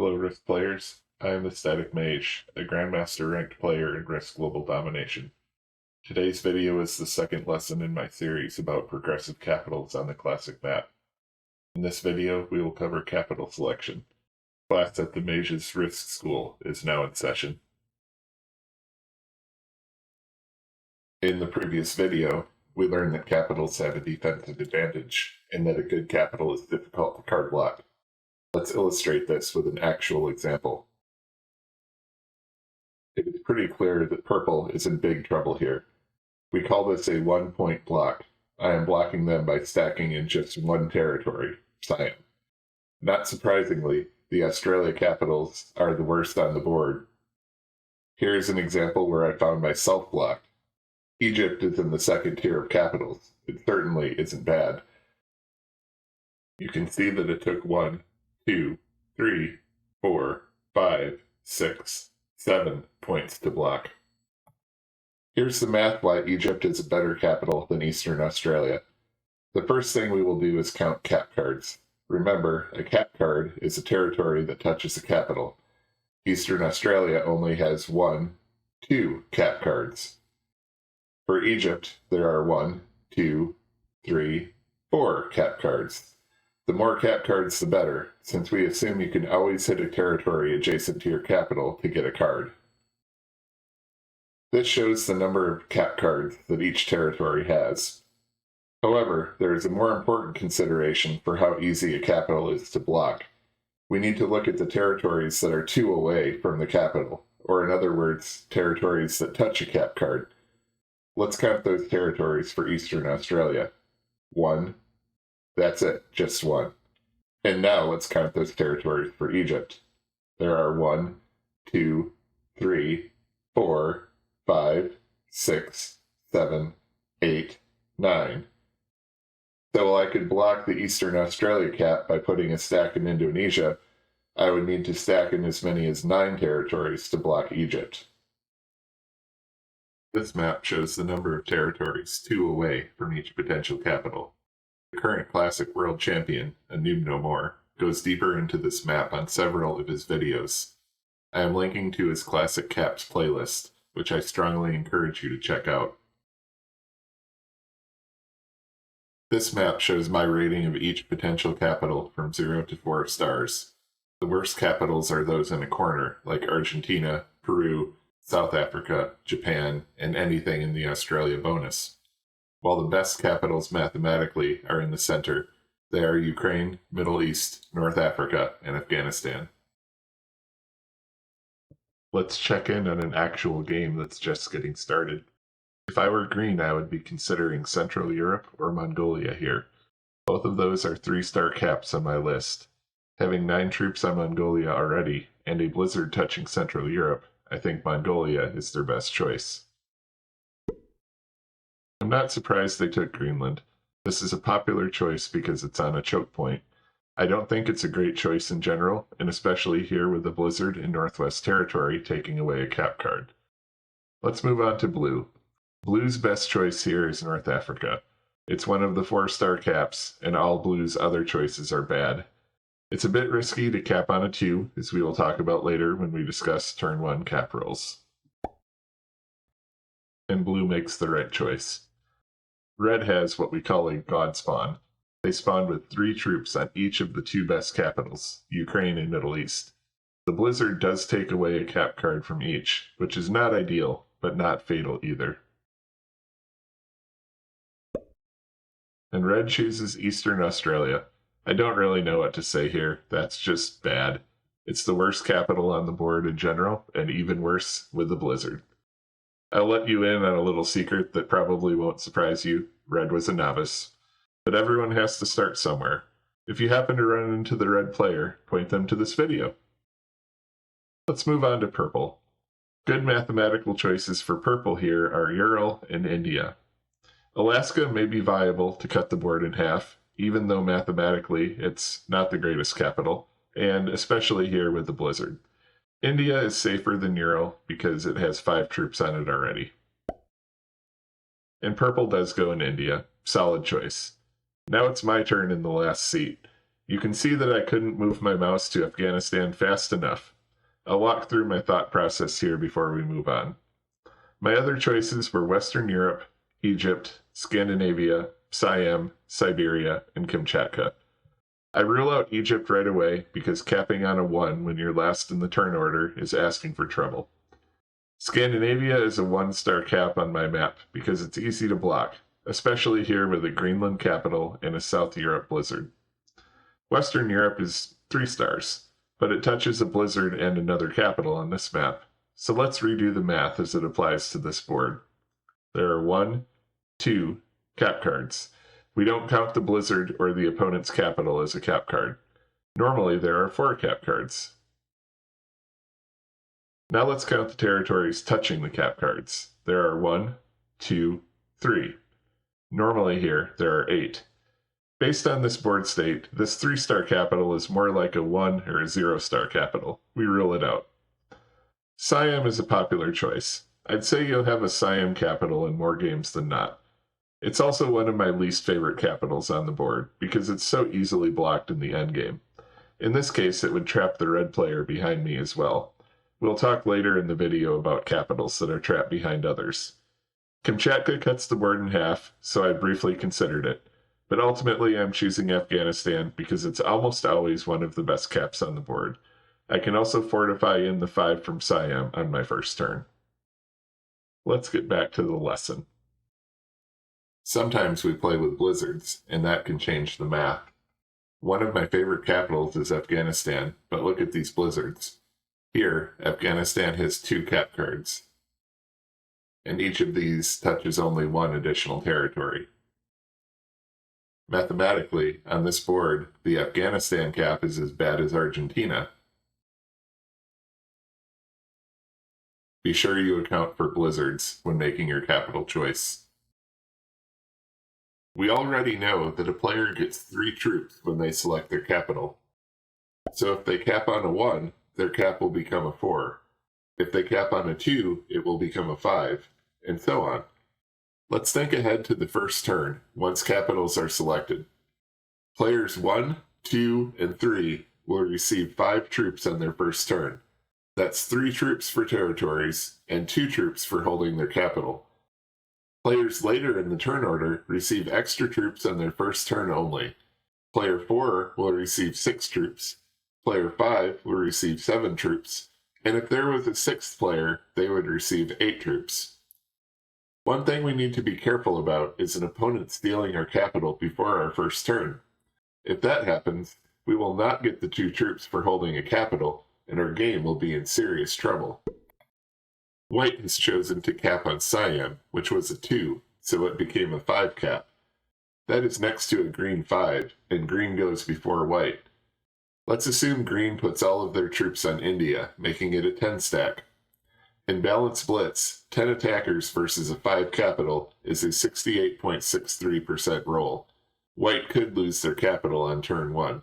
Hello Risk players, I am the Static Mage, a Grandmaster ranked player in Risk Global Domination. Today's video is the second lesson in my series about progressive capitals on the classic map. In this video, we will cover capital selection. Class at the Mage's Risk School is now in session. In the previous video, we learned that capitals have a defensive advantage, and that a good capital is difficult to card block. Let's illustrate this with an actual example. It is pretty clear that purple is in big trouble here. We call this a 1-point block. I am blocking them by stacking in just one territory, Cyan. Not surprisingly, the Australia capitals are the worst on the board. Here's an example where I found myself blocked. Egypt is in the second tier of capitals. It certainly isn't bad. You can see that it took 1, 2, 3, 4, 5, 6, 7 points to block. Here's the math why Egypt is a better capital than Eastern Australia. The first thing we will do is count cap cards. Remember, a cap card is a territory that touches a capital. Eastern Australia only has 2 cap cards. For Egypt, there are 1, 2, 3, 4 cap cards. The more cap cards, the better, since we assume you can always hit a territory adjacent to your capital to get a card. This shows the number of cap cards that each territory has. However, there is a more important consideration for how easy a capital is to block. We need to look at the territories that are 2 away from the capital, or in other words, territories that touch a cap card. Let's count those territories for Eastern Australia. 1. That's it, just 1. And now let's count those territories for Egypt. There are 1, 2, 3, 4, 5, 6, 7, 8, 9. So while I could block the Eastern Australia cap by putting a stack in Indonesia, I would need to stack in as many as 9 territories to block Egypt. This map shows the number of territories 2 away from each potential capital. The current Classic World Champion, A Noob No More, goes deeper into this map on several of his videos. I am linking to his Classic Caps playlist, which I strongly encourage you to check out. This map shows my rating of each potential capital from 0 to 4 stars. The worst capitals are those in a corner, like Argentina, Peru, South Africa, Japan, and anything in the Australia bonus. While the best capitals mathematically are in the center, they are Ukraine, Middle East, North Africa, and Afghanistan. Let's check in on an actual game that's just getting started. If I were green, I would be considering Central Europe or Mongolia here. Both of those are 3-star caps on my list. Having 9 troops on Mongolia already, and a blizzard touching Central Europe, I think Mongolia is their best choice. I'm not surprised they took Greenland. This is a popular choice because it's on a choke point. I don't think it's a great choice in general, and especially here with the blizzard in Northwest Territory taking away a cap card. Let's move on to blue. Blue's best choice here is North Africa. It's one of the 4-star caps, and all blue's other choices are bad. It's a bit risky to cap on a 2, as we will talk about later when we discuss turn 1 cap rolls. And blue makes the right choice. Red has what we call a god spawn. They spawned with 3 troops on each of the 2 best capitals, Ukraine and Middle East. The blizzard does take away a cap card from each, which is not ideal, but not fatal either. And red chooses Eastern Australia. I don't really know what to say here, that's just bad. It's the worst capital on the board in general, and even worse with the blizzard. I'll let you in on a little secret that probably won't surprise you. Red was a novice. But everyone has to start somewhere. If you happen to run into the red player, point them to this video. Let's move on to purple. Good mathematical choices for purple here are Ural and India. Alaska may be viable to cut the board in half, even though mathematically it's not the greatest capital, and especially here with the blizzard. India is safer than Ural because it has 5 troops on it already. And purple does go in India. Solid choice. Now it's my turn in the last seat. You can see that I couldn't move my mouse to Afghanistan fast enough. I'll walk through my thought process here before we move on. My other choices were Western Europe, Egypt, Scandinavia, Siam, Siberia, and Kamchatka. I rule out Egypt right away because capping on a 1 when you're last in the turn order is asking for trouble. Scandinavia is a 1-star cap on my map because it's easy to block, especially here with a Greenland capital and a South Europe blizzard. Western Europe is 3 stars, but it touches a blizzard and another capital on this map, so let's redo the math as it applies to this board. There are 1, 2 cap cards. We don't count the blizzard or the opponent's capital as a cap card. Normally there are 4 cap cards. Now let's count the territories touching the cap cards. There are 1, 2, 3. Normally here there are 8. Based on this board state, this 3-star capital is more like a 1 or a 0-star capital. We rule it out. Siam is a popular choice. I'd say you'll have a Siam capital in more games than not. It's also one of my least favorite capitals on the board because it's so easily blocked in the endgame. In this case, it would trap the red player behind me as well. We'll talk later in the video about capitals that are trapped behind others. Kamchatka cuts the board in half, so I briefly considered it, but ultimately I'm choosing Afghanistan because it's almost always one of the best caps on the board. I can also fortify in the 5 from Siam on my first turn. Let's get back to the lesson. Sometimes we play with blizzards, and that can change the math. One of my favorite capitals is Afghanistan, but look at these blizzards. Here, Afghanistan has 2 cap cards, and each of these touches only 1 additional territory. Mathematically, on this board, the Afghanistan cap is as bad as Argentina. Be sure you account for blizzards when making your capital choice. We already know that a player gets 3 troops when they select their capital. So if they cap on a 1, their cap will become a 4. If they cap on a 2, it will become a 5, and so on. Let's think ahead to the first turn, once capitals are selected. Players 1, 2, and 3 will receive 5 troops on their first turn. That's 3 troops for territories, and 2 troops for holding their capital. Players later in the turn order receive extra troops on their first turn only. Player 4 will receive 6 troops. Player 5 will receive 7 troops, and if there was a 6th player, they would receive 8 troops. One thing we need to be careful about is an opponent stealing our capital before our first turn. If that happens, we will not get the 2 troops for holding a capital, and our game will be in serious trouble. White has chosen to cap on Siam, which was a 2, so it became a 5 cap. That is next to a green 5, and green goes before white. Let's assume green puts all of their troops on India, making it a 10 stack. In balanced blitz, 10 attackers versus a 5 capital is a 68.63% roll. White could lose their capital on turn 1.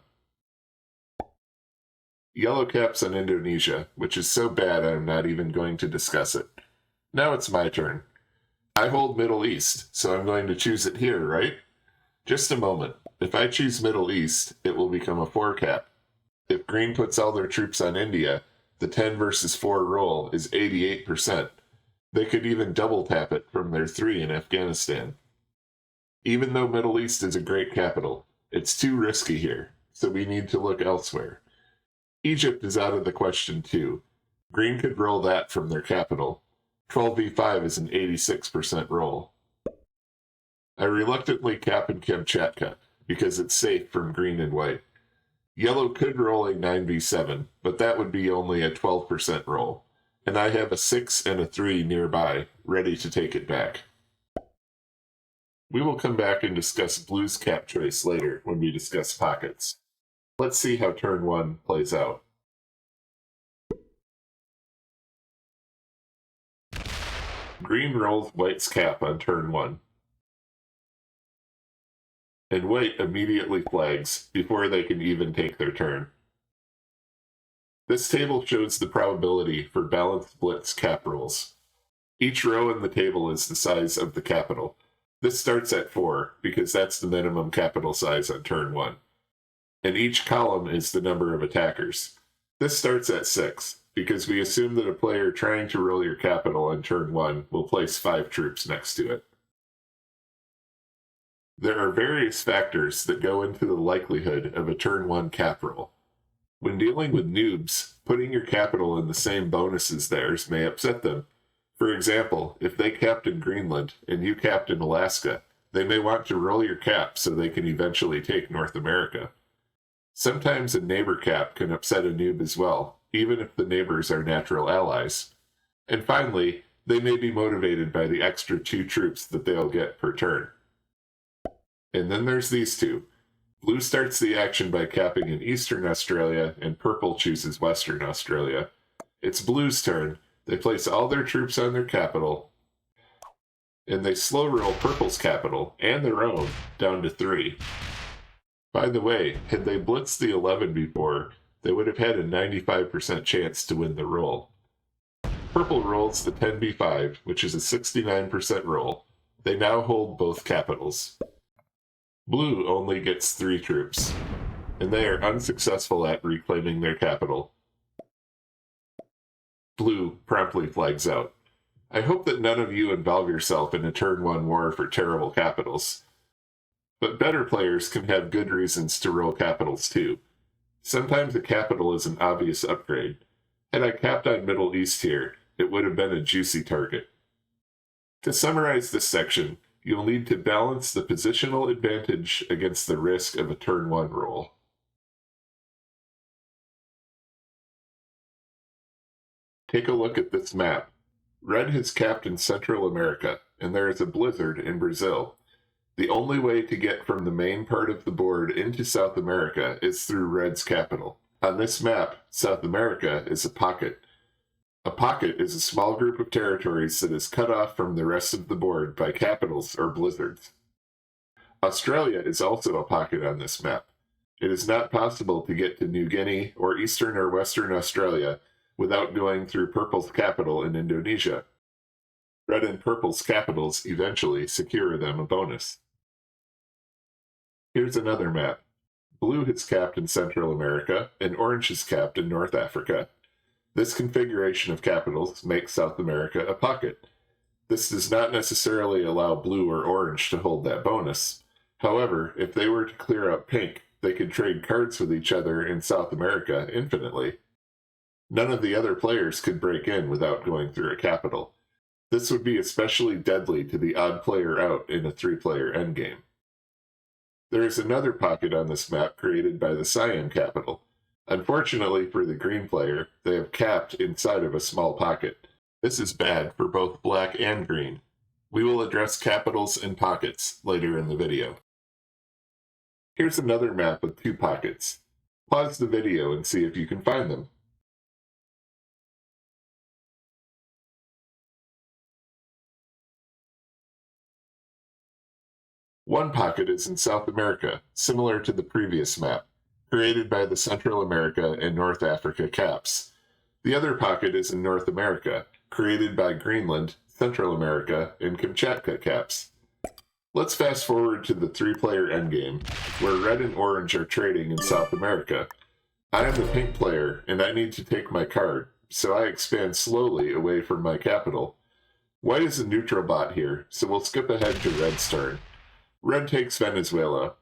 Yellow caps on Indonesia, which is so bad I'm not even going to discuss it. Now it's my turn. I hold Middle East, so I'm going to choose it here, right? Just a moment. If I choose Middle East, it will become a 4 cap. If green puts all their troops on India, the 10 versus 4 roll is 88%. They could even double tap it from their 3 in Afghanistan. Even though Middle East is a great capital, it's too risky here, so we need to look elsewhere. Egypt is out of the question too. Green could roll that from their capital. 12v5 is an 86% roll. I reluctantly cap in Kamchatka because it's safe from green and white. Yellow could roll a 9v7, but that would be only a 12% roll, and I have a 6 and a 3 nearby, ready to take it back. We will come back and discuss blue's cap choice later when we discuss pockets. Let's see how turn 1 plays out. Green rolls white's cap on turn 1. And white immediately flags before they can even take their turn. This table shows the probability for balanced blitz cap rolls. Each row in the table is the size of the capital. This starts at 4 because that's the minimum capital size on turn 1. and each column is the number of attackers. This starts at 6, because we assume that a player trying to roll your capital on turn 1 will place 5 troops next to it. There are various factors that go into the likelihood of a turn 1 cap roll. When dealing with noobs, putting your capital in the same bonus as theirs may upset them. For example, if they capped in Greenland and you capped in Alaska, they may want to roll your cap so they can eventually take North America. Sometimes a neighbor cap can upset a noob as well, even if the neighbors are natural allies. And finally, they may be motivated by the extra 2 troops that they'll get per turn. And then there's these two. Blue starts the action by capping in Eastern Australia, and purple chooses Western Australia. It's Blue's turn. They place all their troops on their capital, and they slow roll purple's capital, and their own, down to 3. By the way, had they blitzed the 11 before, they would have had a 95% chance to win the roll. Purple rolls the 10b5, which is a 69% roll. They now hold both capitals. Blue only gets 3 troops, and they are unsuccessful at reclaiming their capital. Blue promptly flags out. I hope that none of you involve yourself in a turn 1 war for terrible capitals. But better players can have good reasons to roll capitals too. Sometimes a capital is an obvious upgrade. Had I capped on Middle East here, it would have been a juicy target. To summarize this section, you'll need to balance the positional advantage against the risk of a turn 1 roll. Take a look at this map. Red has capped in Central America, and there is a blizzard in Brazil. The only way to get from the main part of the board into South America is through Red's capital. On this map, South America is a pocket. A pocket is a small group of territories that is cut off from the rest of the board by capitals or blizzards. Australia is also a pocket on this map. It is not possible to get to New Guinea or Eastern or Western Australia without going through Purple's capital in Indonesia. Red and Purple's capitals eventually secure them a bonus. Here's another map. Blue has capped in Central America, and Orange has capped in North Africa. This configuration of capitals makes South America a pocket. This does not necessarily allow Blue or Orange to hold that bonus. However, if they were to clear out Pink, they could trade cards with each other in South America infinitely. None of the other players could break in without going through a capital. This would be especially deadly to the odd player out in a 3-player endgame. There is another pocket on this map created by the Cyan capital. Unfortunately for the green player, they have capped inside of a small pocket. This is bad for both black and green. We will address capitals and pockets later in the video. Here's another map with 2 pockets. Pause the video and see if you can find them. One pocket is in South America, similar to the previous map, created by the Central America and North Africa caps. The other pocket is in North America, created by Greenland, Central America, and Kamchatka caps. Let's fast forward to the 3-player endgame, where Red and Orange are trading in South America. I am the pink player, and I need to take my card, so I expand slowly away from my capital. White is a neutral bot here, so we'll skip ahead to Red's turn. Red takes Venezuela.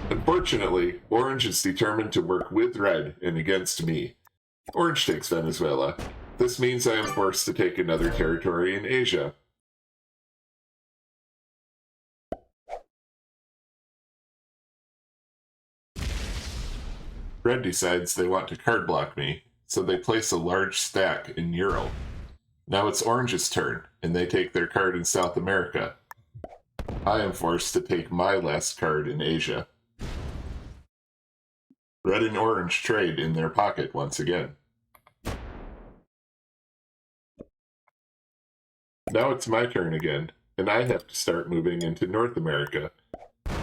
Unfortunately, Orange is determined to work with Red and against me. Orange takes Venezuela. This means I am forced to take another territory in Asia. Red decides they want to card block me, so they place a large stack in Ural. Now it's Orange's turn, and they take their card in South America. I am forced to take my last card in Asia. Red and Orange trade in their pocket once again. Now it's my turn again, and I have to start moving into North America.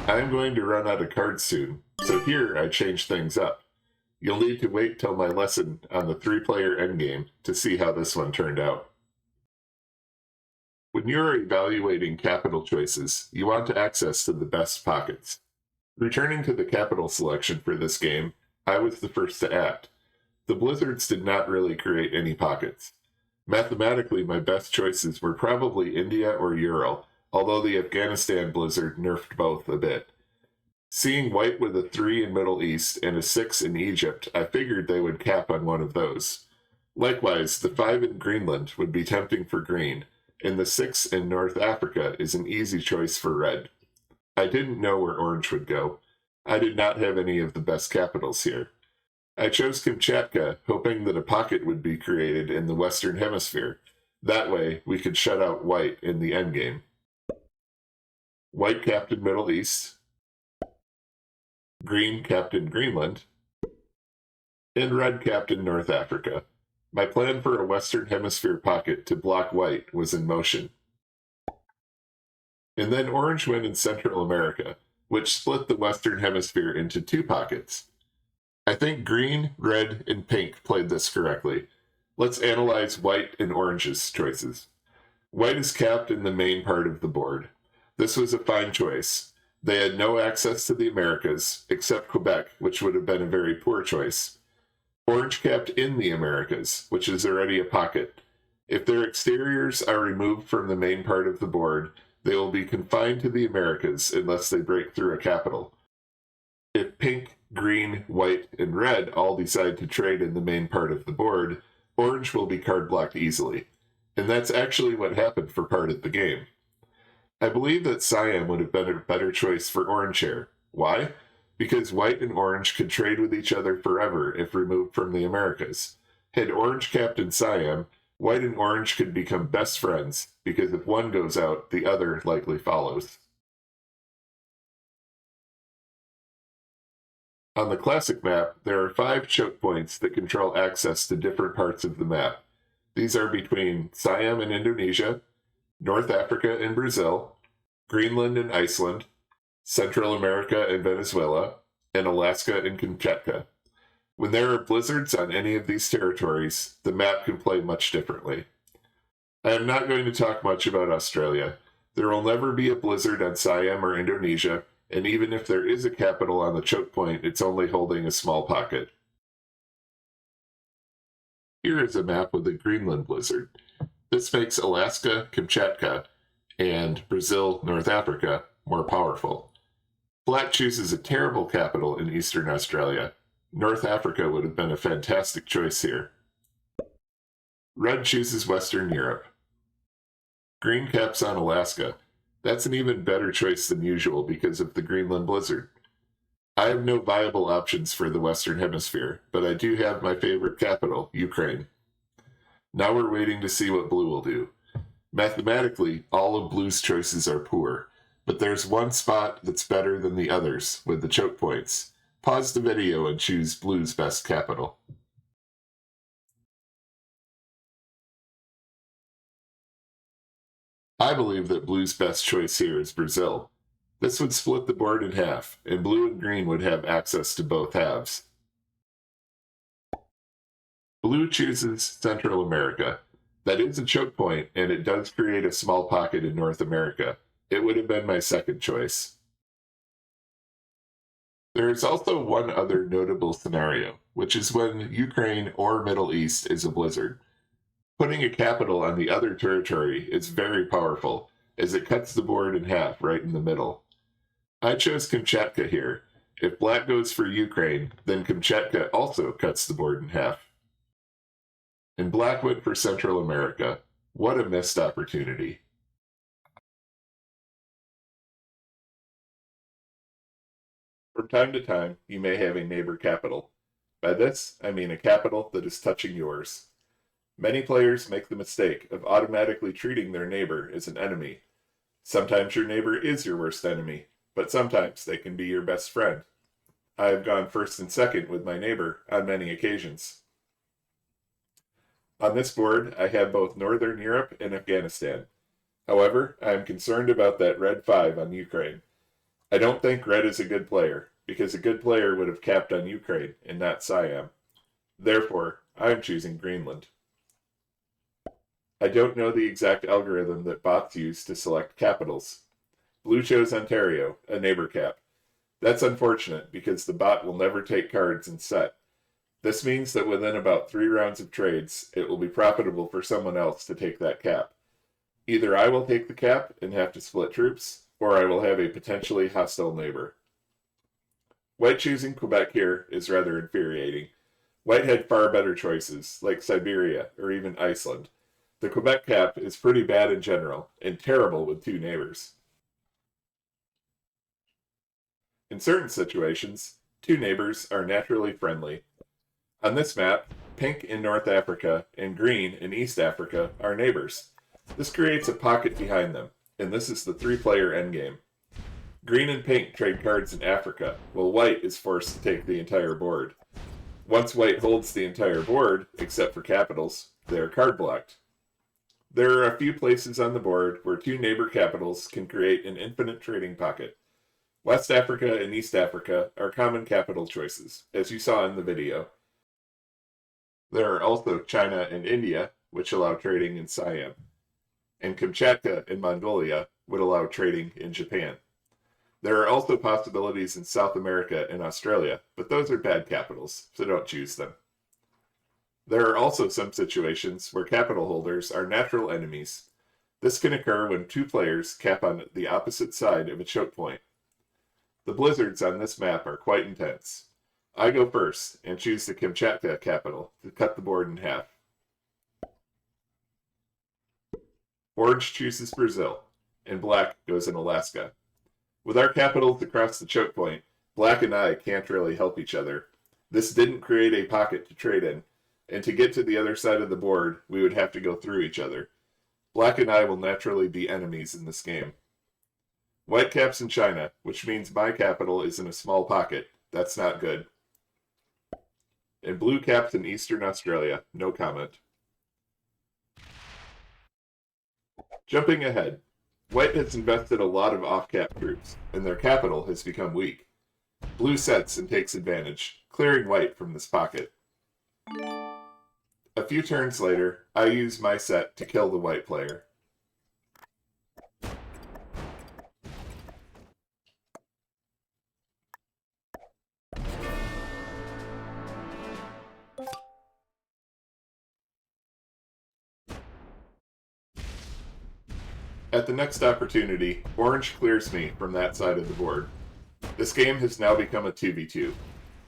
I am going to run out of cards soon, so here I change things up. You'll need to wait till my lesson on the 3-player endgame to see how this one turned out. When you are evaluating capital choices, you want access to the best pockets. Returning to the capital selection for this game, I was the first to act. The blizzards did not really create any pockets. Mathematically, my best choices were probably India or Ural, although the Afghanistan blizzard nerfed both a bit. Seeing white with a 3 in Middle East and a 6 in Egypt, I figured they would cap on one of those. Likewise, the 5 in Greenland would be tempting for green, and the 6 in North Africa is an easy choice for red. I didn't know where orange would go. I did not have any of the best capitals here. I chose Kamchatka, hoping that a pocket would be created in the Western Hemisphere. That way, we could shut out white in the endgame. White captained Middle East, green captained Greenland, and red captained North Africa. My plan for a Western Hemisphere pocket to block white was in motion. And then orange went in Central America, which split the Western Hemisphere into 2 pockets. I think green, red, and pink played this correctly. Let's analyze white and orange's choices. White is capped in the main part of the board. This was a fine choice. They had no access to the Americas, except Quebec, which would have been a very poor choice. Orange capped in the Americas, which is already a pocket. If their exteriors are removed from the main part of the board, they will be confined to the Americas unless they break through a capital. If pink, green, white, and red all decide to trade in the main part of the board, orange will be card blocked easily. And that's actually what happened for part of the game. I believe that Siam would have been a better choice for orange here. Why? Because white and orange could trade with each other forever if removed from the Americas. Had orange captained Siam, white and orange could become best friends, because if one goes out, the other likely follows. On the classic map, there are 5 choke points that control access to different parts of the map. These are between Siam and Indonesia, North Africa and Brazil, Greenland and Iceland, Central America and Venezuela, and Alaska and Kamchatka. When there are blizzards on any of these territories, the map can play much differently. I am not going to talk much about Australia. There will never be a blizzard on Siam or Indonesia, and even if there is a capital on the choke point, it's only holding a small pocket. Here is a map with a Greenland blizzard. This makes Alaska, Kamchatka, and Brazil, North Africa more powerful. Black chooses a terrible capital in Eastern Australia. North Africa would have been a fantastic choice here. Red chooses Western Europe. Green caps on Alaska. That's an even better choice than usual because of the Greenland blizzard. I have no viable options for the Western Hemisphere, but I do have my favorite capital, Ukraine. Now we're waiting to see what blue will do. Mathematically, all of blue's choices are poor, but there's one spot that's better than the others with the choke points. Pause the video and choose blue's best capital. I believe that blue's best choice here is Brazil. This would split the board in half, and blue and green would have access to both halves. Blue chooses Central America. That is a choke point, and it does create a small pocket in North America. It would have been my second choice. There is also one other notable scenario, which is when Ukraine or Middle East is a blizzard. Putting a capital on the other territory is very powerful, as it cuts the board in half right in the middle. I chose Kamchatka here. If black goes for Ukraine, then Kamchatka also cuts the board in half. And black went for Central America. What a missed opportunity. From time to time, you may have a neighbor capital. By this, I mean a capital that is touching yours. Many players make the mistake of automatically treating their neighbor as an enemy. Sometimes your neighbor is your worst enemy, but sometimes they can be your best friend. I have gone first and second with my neighbor on many occasions. On this board, I have both Northern Europe and Afghanistan. However, I am concerned about that red 5 on Ukraine. I don't think red is a good player, because a good player would have capped on Ukraine and not Siam. Therefore, I am choosing Greenland. I don't know the exact algorithm that bots use to select capitals. Blue chose Ontario, a neighbor cap. That's unfortunate because the bot will never take cards in set. This means that within about 3 rounds of trades, it will be profitable for someone else to take that cap. Either I will take the cap and have to split troops, or I will have a potentially hostile neighbor. White choosing Quebec here is rather infuriating. White had far better choices, like Siberia or even Iceland. The Quebec cap is pretty bad in general, and terrible with 2 neighbors. In certain situations, 2 neighbors are naturally friendly. On this map, pink in North Africa and green in East Africa are neighbors. This creates a pocket behind them, and this is the 3-player endgame. Green and pink trade cards in Africa, while white is forced to take the entire board. Once white holds the entire board, except for capitals, they are card blocked. There are a few places on the board where 2 neighbor capitals can create an infinite trading pocket. West Africa and East Africa are common capital choices, as you saw in the video. There are also China and India, which allow trading in Siam, and Kamchatka and Mongolia would allow trading in Japan. There are also possibilities in South America and Australia, but those are bad capitals, so don't choose them. There are also some situations where capital holders are natural enemies. This can occur when 2 players cap on the opposite side of a choke point. The blizzards on this map are quite intense. I go first and choose the Kamchatka capital to cut the board in half. Orange chooses Brazil, and black goes in Alaska. With our capitals across the choke point, black and I can't really help each other. This didn't create a pocket to trade in, and to get to the other side of the board, we would have to go through each other. Black and I will naturally be enemies in this game. White caps in China, which means my capital is in a small pocket. That's not good. And blue caps in Eastern Australia. No comment. Jumping ahead. White has invested a lot of off-cap troops, and their capital has become weak. Blue sets and takes advantage, clearing white from this pocket. A few turns later, I use my set to kill the white player. At the next opportunity, orange clears me from that side of the board. This game has now become a 2v2.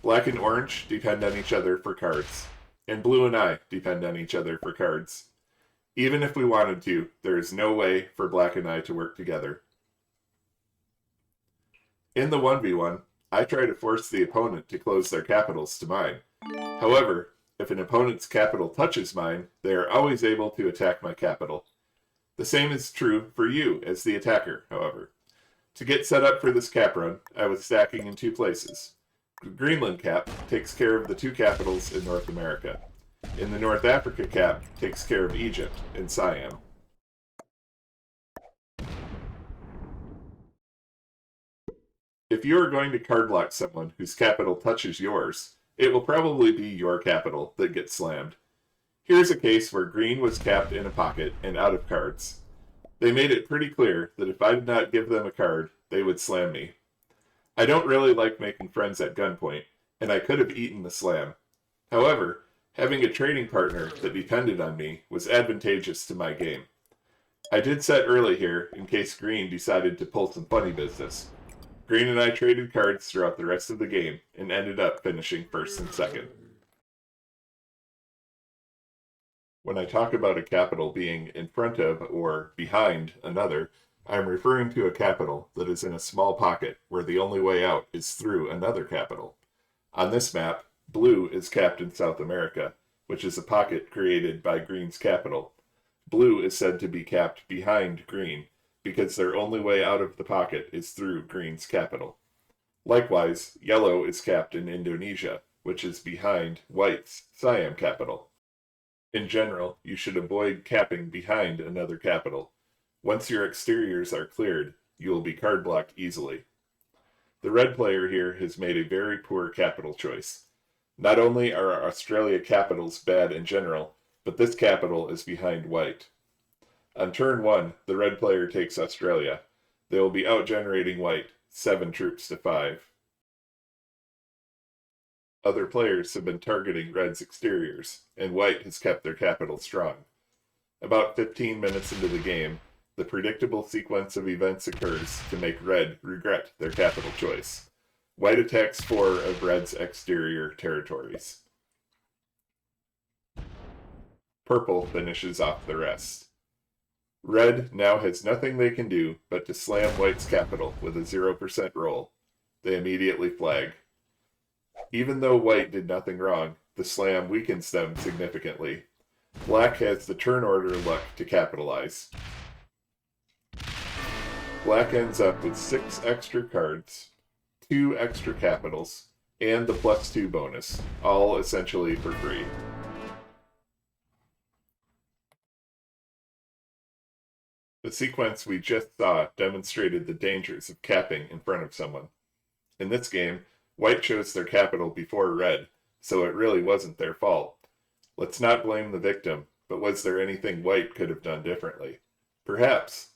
Black and orange depend on each other for cards, and blue and I depend on each other for cards. Even if we wanted to, there is no way for black and I to work together. In the 1v1, I try to force the opponent to close their capitals to mine. However, if an opponent's capital touches mine, they are always able to attack my capital. The same is true for you as the attacker, however. To get set up for this cap run, I was stacking in 2 places. The Greenland cap takes care of the 2 capitals in North America, and the North Africa cap takes care of Egypt and Siam. If you are going to card block someone whose capital touches yours, it will probably be your capital that gets slammed. Here's a case where green was capped in a pocket and out of cards. They made it pretty clear that if I did not give them a card, they would slam me. I don't really like making friends at gunpoint, and I could have eaten the slam. However, having a trading partner that depended on me was advantageous to my game. I did set early here in case green decided to pull some funny business. Green and I traded cards throughout the rest of the game and ended up finishing first and second. When I talk about a capital being in front of or behind another, I am referring to a capital that is in a small pocket where the only way out is through another capital. On this map, blue is capped in South America, which is a pocket created by green's capital. Blue is said to be capped behind green, because their only way out of the pocket is through green's capital. Likewise, yellow is capped in Indonesia, which is behind white's Siam capital. In general, you should avoid capping behind another capital. Once your exteriors are cleared, you will be card blocked easily. The red player here has made a very poor capital choice. Not only are our Australia capitals bad in general, but this capital is behind white. On turn 1, the red player takes Australia. They will be out-generating white, 7 troops to 5. other players have been targeting red's exteriors, and white has kept their capital strong. About 15 minutes into the game, the predictable sequence of events occurs to make red regret their capital choice. White attacks 4 of red's exterior territories. Purple finishes off the rest. Red now has nothing they can do but to slam white's capital with a 0% roll. They immediately flag. Even though white did nothing wrong, the slam weakens them significantly. Black has the turn order luck to capitalize. Black ends up with 6 extra cards, 2 extra capitals, and the +2 bonus, all essentially for free. The sequence we just saw demonstrated the dangers of capping in front of someone. In this game, white chose their capital before red, so it really wasn't their fault. Let's not blame the victim, but was there anything white could have done differently? Perhaps.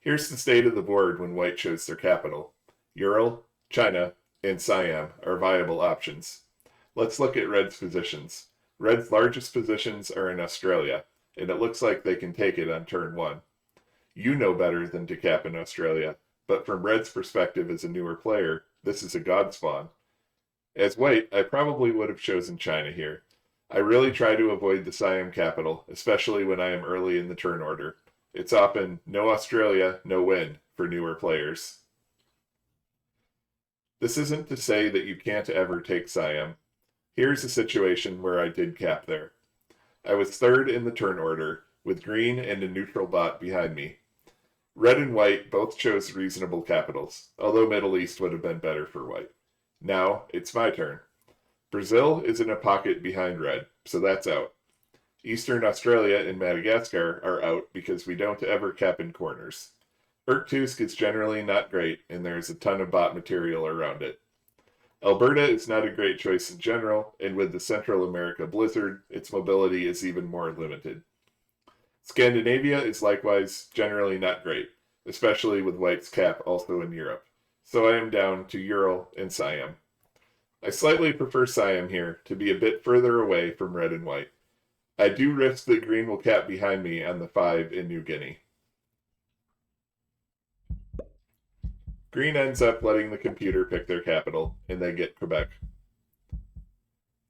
Here's the state of the board when white chose their capital. Ural, China, and Siam are viable options. Let's look at red's positions. Red's largest positions are in Australia, and it looks like they can take it on turn 1. You know better than to cap in Australia, but from red's perspective as a newer player, this is a god spawn. As white, I probably would have chosen China here. I really try to avoid the Siam capital, especially when I am early in the turn order. It's often no Australia, no win for newer players. This isn't to say that you can't ever take Siam. Here's a situation where I did cap there. I was 3rd in the turn order, with green and a neutral bot behind me. Red and white both chose reasonable capitals, although Middle East would have been better for white. Now, it's my turn. Brazil is in a pocket behind red, so that's out. Eastern Australia and Madagascar are out because we don't ever cap in corners. Irkutsk is generally not great, and there's a ton of bot material around it. Alberta is not a great choice in general, and with the Central America blizzard, its mobility is even more limited. Scandinavia is likewise generally not great, especially with white's cap also in Europe, so I am down to Ural and Siam. I slightly prefer Siam here to be a bit further away from red and white. I do risk that green will cap behind me on the 5 in New Guinea. Green ends up letting the computer pick their capital, and they get Quebec.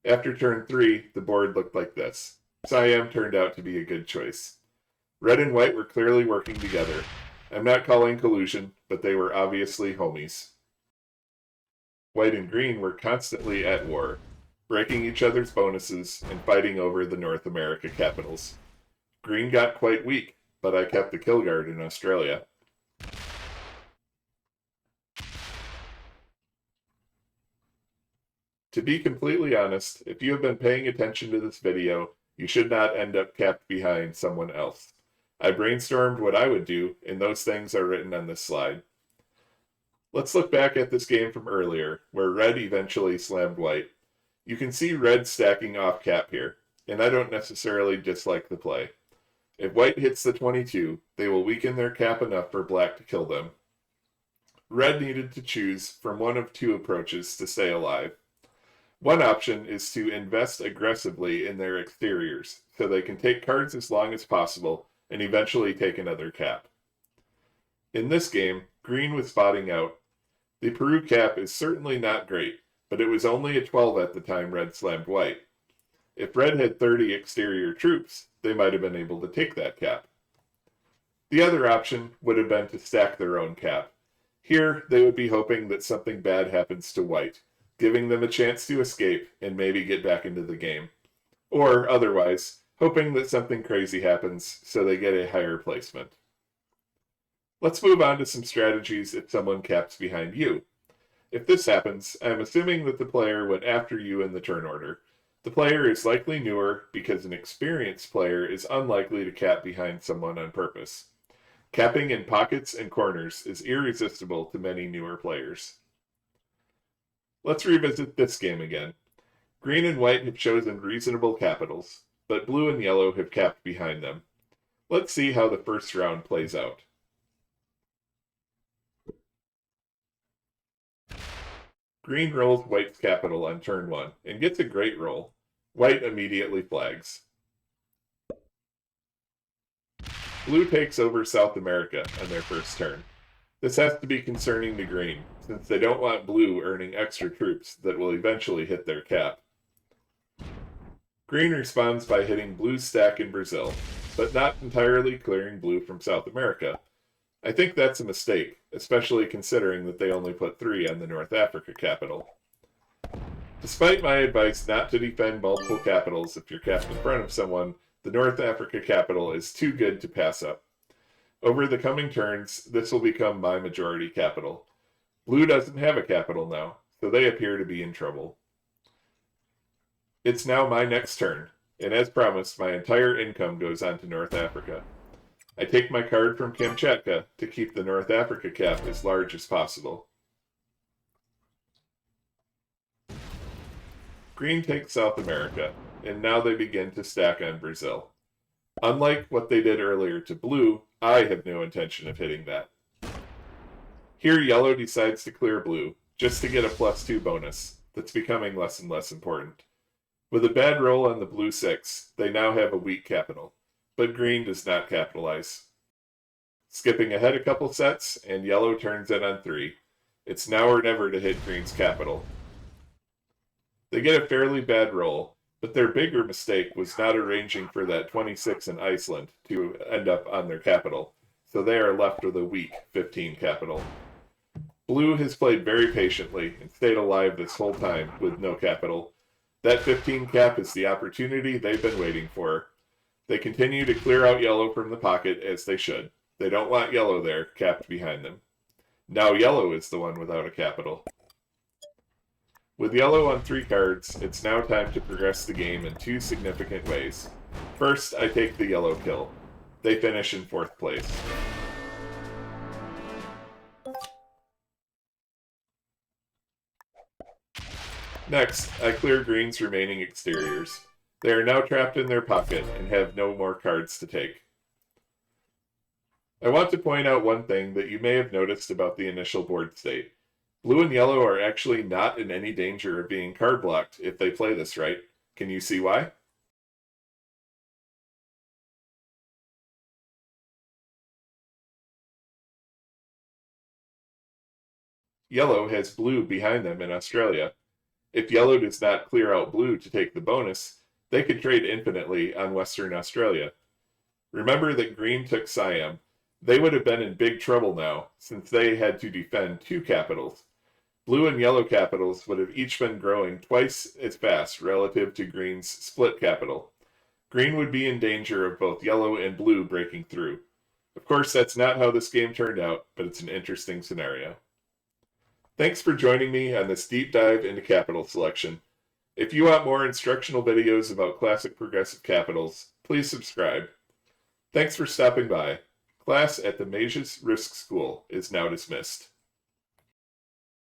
After turn 3, the board looked like this. Siam turned out to be a good choice. Red and white were clearly working together. I'm not calling collusion, but they were obviously homies. White and green were constantly at war, breaking each other's bonuses and fighting over the North America capitals. Green got quite weak, but I kept the kill guard in Australia. To be completely honest, if you have been paying attention to this video, you should not end up capped behind someone else. I brainstormed what I would do, and those things are written on this slide. Let's look back at this game from earlier, where red eventually slammed white. You can see red stacking off cap here, and I don't necessarily dislike the play. If white hits the 22, they will weaken their cap enough for black to kill them. Red needed to choose from one of 2 approaches to stay alive. One option is to invest aggressively in their exteriors, so they can take cards as long as possible and eventually take another cap. In this game, green was spotting out. The Peru cap is certainly not great, but it was only a 12 at the time red slammed white. If red had 30 exterior troops, they might have been able to take that cap. The other option would have been to stack their own cap. Here, they would be hoping that something bad happens to white, giving them a chance to escape and maybe get back into the game. Or, otherwise, hoping that something crazy happens so they get a higher placement. Let's move on to some strategies if someone caps behind you. If this happens, I'm assuming that the player went after you in the turn order. The player is likely newer because an experienced player is unlikely to cap behind someone on purpose. Capping in pockets and corners is irresistible to many newer players. Let's revisit this game again. Green and white have chosen reasonable capitals, but blue and yellow have capped behind them. Let's see how the first round plays out. Green rolls White's capital on turn 1 and gets a great roll. White immediately flags. Blue takes over South America on their first turn. This has to be concerning to Green, since they don't want Blue earning extra troops that will eventually hit their cap. Green responds by hitting Blue's stack in Brazil, but not entirely clearing Blue from South America. I think that's a mistake, especially considering that they only put 3 on the North Africa capital. Despite my advice not to defend multiple capitals if you're capped in front of someone, the North Africa capital is too good to pass up. Over the coming turns, this will become my majority capital. Blue doesn't have a capital now, so they appear to be in trouble. It's now my next turn, and as promised, my entire income goes on to North Africa. I take my card from Kamchatka to keep the North Africa cap as large as possible. Green takes South America, and now they begin to stack on Brazil. Unlike what they did earlier to Blue, I have no intention of hitting that. Here Yellow decides to clear Blue, just to get a +2 bonus, that's becoming less and less important. With a bad roll on the Blue 6, they now have a weak capital, but Green does not capitalize. Skipping ahead a couple sets, and Yellow turns in on 3. It's now or never to hit Green's capital. They get a fairly bad roll, but their bigger mistake was not arranging for that 26 in Iceland to end up on their capital, so they are left with a weak 15 capital. Blue has played very patiently and stayed alive this whole time with no capital. That 15 cap is the opportunity they've been waiting for. They continue to clear out Yellow from the pocket as they should. They don't want Yellow there, capped behind them. Now Yellow is the one without a capital. With Yellow on 3 cards, it's now time to progress the game in 2 significant ways. First, I take the Yellow kill. They finish in 4th place. Next, I clear Green's remaining exteriors. They are now trapped in their pocket and have no more cards to take. I want to point out one thing that you may have noticed about the initial board state. Blue and Yellow are actually not in any danger of being card blocked if they play this right. Can you see why? Yellow has Blue behind them in Australia. If Yellow does not clear out Blue to take the bonus, they could trade infinitely on Western Australia. Remember that Green took Siam. They would have been in big trouble now, since they had to defend 2 capitals. Blue and Yellow capitals would have each been growing twice as fast relative to Green's split capital. Green would be in danger of both Yellow and Blue breaking through. Of course, that's not how this game turned out, but it's an interesting scenario. Thanks for joining me on this deep dive into capital selection. If you want more instructional videos about classic progressive capitals, please subscribe. Thanks for stopping by. Class at the Mage's Risk School is now dismissed.